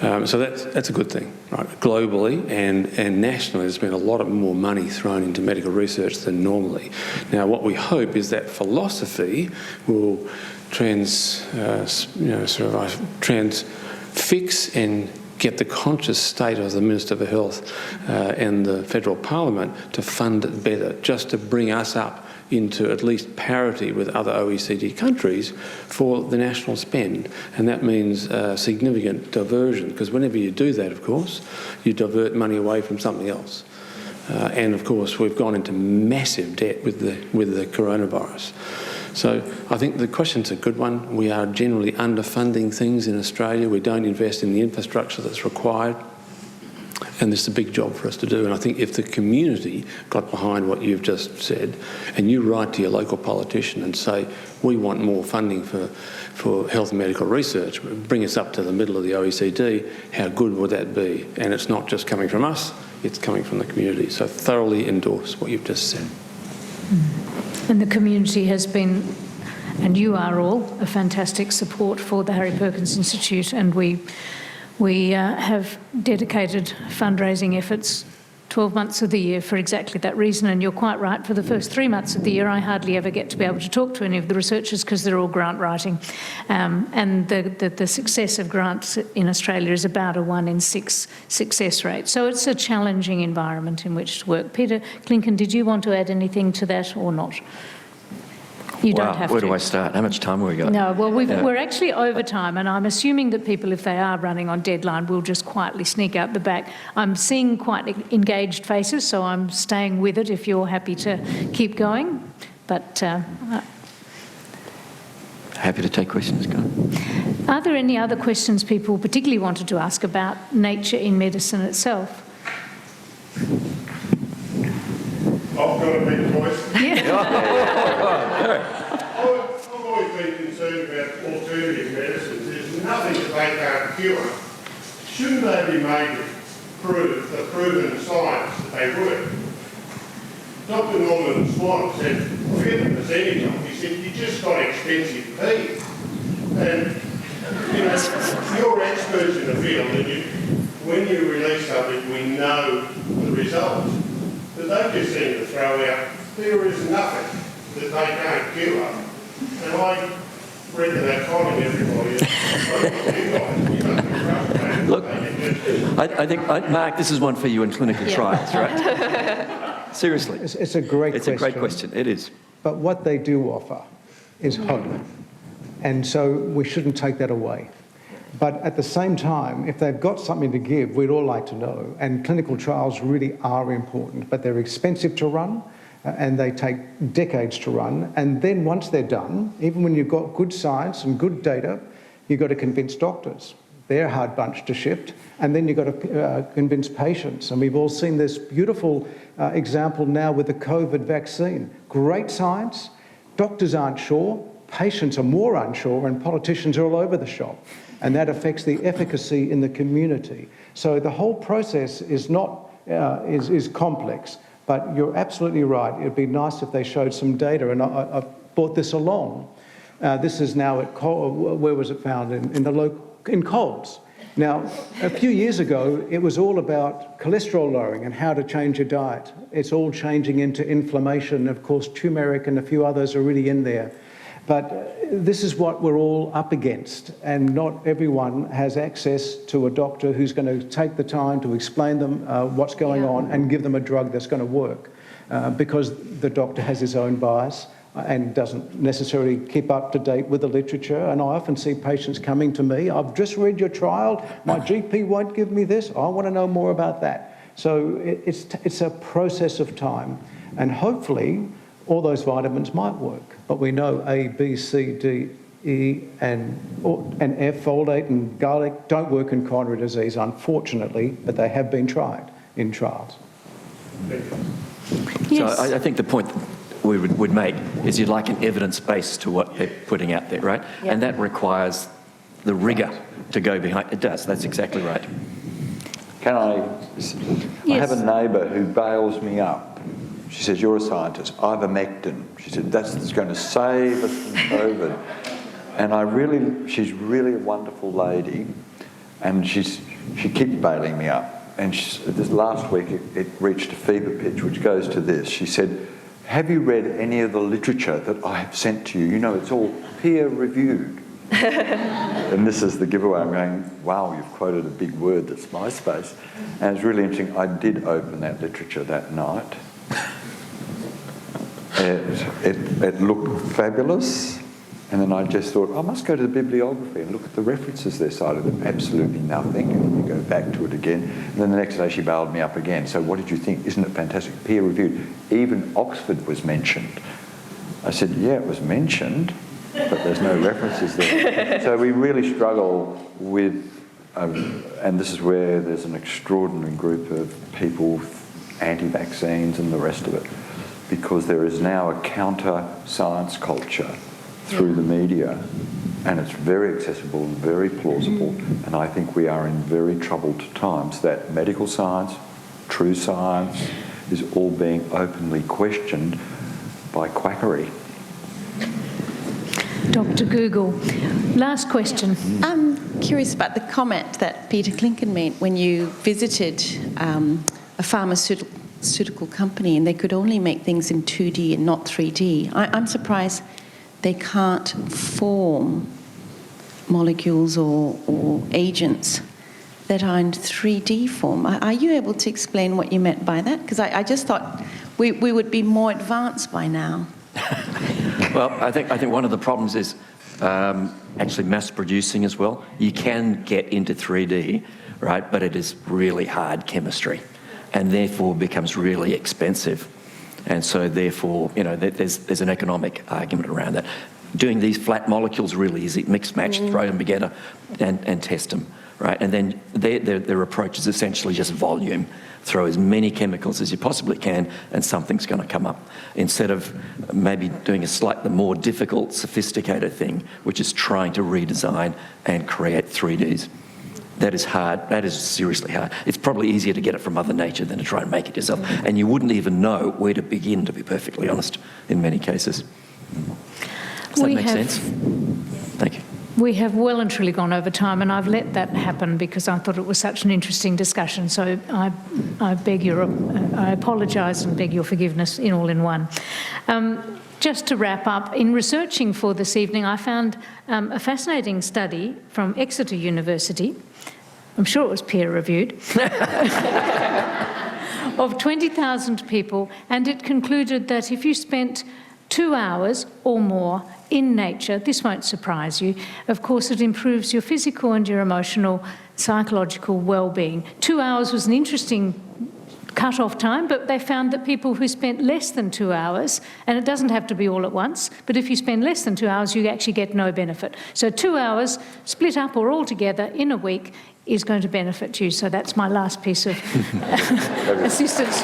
So that's a good thing, right? Globally and nationally, there's been a lot more money thrown into medical research than normally. Now, what we hope is that philosophy will transfix and get the conscious state of the Minister for Health and the Federal Parliament to fund it better, just to bring us up into at least parity with other OECD countries for the national spend. And that means significant diversion, because whenever you do that, of course, you divert money away from something else. And of course, we've gone into massive debt with the coronavirus. So I think the question's a good one. We are generally underfunding things in Australia. We don't invest in the infrastructure that's required. And this is a big job for us to do. And I think if the community got behind what you've just said, and you write to your local politician and say, we want more funding for health and medical research, bring us up to the middle of the OECD, how good would that be? And it's not just coming from us, it's coming from the community. So thoroughly endorse what you've just said. And the community has been, and you are all, a fantastic support for the Harry Perkins Institute, and we We have dedicated fundraising efforts 12 months of the year for exactly that reason, and you're quite right, for the first 3 months of the year I hardly ever get to be able to talk to any of the researchers because they're all grant writing, and the success of grants in Australia is about a 1 in 6 success rate. So it's a challenging environment in which to work. Peter Klinken, did you want to add anything to that or not? You don't have to. Where do I start? How much time have we got? No, well, we're actually over time, and I'm assuming that people, if they are running on deadline, will just quietly sneak out the back. I'm seeing quite engaged faces, so I'm staying with it if you're happy to keep going. But happy to take questions, go on. Are there any other questions people particularly wanted to ask about nature in medicine itself? I've got a big voice. Yeah. I've always been concerned about alternative medicines. There's nothing that they can't cure. Shouldn't they be made to prove the proven science that they work? Dr. Norman Swan said, forget the percentage of it, he said, you just got expensive teeth. And, you know, you're experts in the field, and when you release something, we know the results. But they just seem to throw out, there is nothing that they can't cure. And I reckon that calling everybody. Look, I think, Mark, this is one for you in clinical trials, right? Seriously. It's a great question. It's a great question, it is. But what they do offer is hope. And so we shouldn't take that away. But at the same time, if they've got something to give, we'd all like to know. And clinical trials really are important, but they're expensive to run and they take decades to run. And then once they're done, even when you've got good science and good data, you've got to convince doctors. They're a hard bunch to shift. And then you've got to convince patients. And we've all seen this beautiful example now with the COVID vaccine. Great science, doctors aren't sure, patients are more unsure, and politicians are all over the shop. And that affects the efficacy in the community. So the whole process is not is complex, but you're absolutely right. It'd be nice if they showed some data, and I brought this along. This is now at where was it found? In Coles. Now, a few years ago, it was all about cholesterol lowering and how to change your diet. It's all changing into inflammation. Of course, turmeric and a few others are really in there. But this is what we're all up against, and not everyone has access to a doctor who's going to take the time to explain them what's going on and give them a drug that's going to work, because the doctor has his own bias and doesn't necessarily keep up to date with the literature. And I often see patients coming to me, I've just read your trial, my GP won't give me this, I want to know more about that. So it's a process of time, and hopefully all those vitamins might work. But we know A, B, C, D, E and F, folate and garlic don't work in coronary disease, unfortunately, but they have been tried in trials. Yes. So I think the point we would make is you'd like an evidence base to what they're putting out there, right? Yep. And that requires the rigour to go behind. It does, that's exactly right. Can I Yes. have a neighbour who bails me up. She says, you're a scientist, ivermectin. She said, that's going to save us from COVID. And she's really a wonderful lady, and she keeps bailing me up. And this last week it reached a fever pitch, which goes to this. She said, have you read any of the literature that I have sent to you? You know, it's all peer-reviewed. And this is the giveaway. I'm going, wow, you've quoted a big word that's my space. And it's really interesting. I did open that literature that night. It looked fabulous, and then I just thought, I must go to the bibliography and look at the references there cited. Absolutely nothing, and then you go back to it again. And then the next day she bailed me up again. So what did you think? Isn't it fantastic? Peer-reviewed. Even Oxford was mentioned. I said, yeah, it was mentioned, but there's no references there. So we really struggle with, and this is where there's an extraordinary group of people, anti-vaccines and the rest of it, because there is now a counter-science culture through the media, and it's very accessible and very plausible, and I think we are in very troubled times that medical science, true science, is all being openly questioned by quackery. Dr. Google. Last question. I'm curious about the comment that Peter Klinken made when you visited a pharmaceutical company and they could only make things in 2D and not 3D. I'm surprised they can't form molecules or agents that are in 3D form. Are you able to explain what you meant by that? Because I just thought we would be more advanced by now. Well, I think one of the problems is actually mass producing as well. You can get into 3D, right, but it is really hard chemistry and therefore becomes really expensive. And so therefore, you know, there's an economic argument around that. Doing these flat molecules really easy, mix, match, throw them together and test them, right? And then their approach is essentially just volume. Throw as many chemicals as you possibly can and something's going to come up. Instead of maybe doing a slightly more difficult, sophisticated thing, which is trying to redesign and create 3Ds. That is hard. That is seriously hard. It's probably easier to get it from Mother Nature than to try and make it yourself. And you wouldn't even know where to begin, to be perfectly honest, in many cases. Does that make sense? Thank you. We have well and truly gone over time, and I've let that happen because I thought it was such an interesting discussion. So I apologise and beg your forgiveness in all in one. Just to wrap up, in researching for this evening, I found a fascinating study from Exeter University. I'm sure it was peer-reviewed. Of 20,000 people, and it concluded that if you spent 2 hours or more in nature, this won't surprise you, of course it improves your physical and your emotional, psychological well-being. 2 hours was an interesting cut-off time, but they found that people who spent less than 2 hours, and it doesn't have to be all at once, but if you spend less than 2 hours, you actually get no benefit. So 2 hours split up or all together in a week is going to benefit you. So that's my last piece of assistance.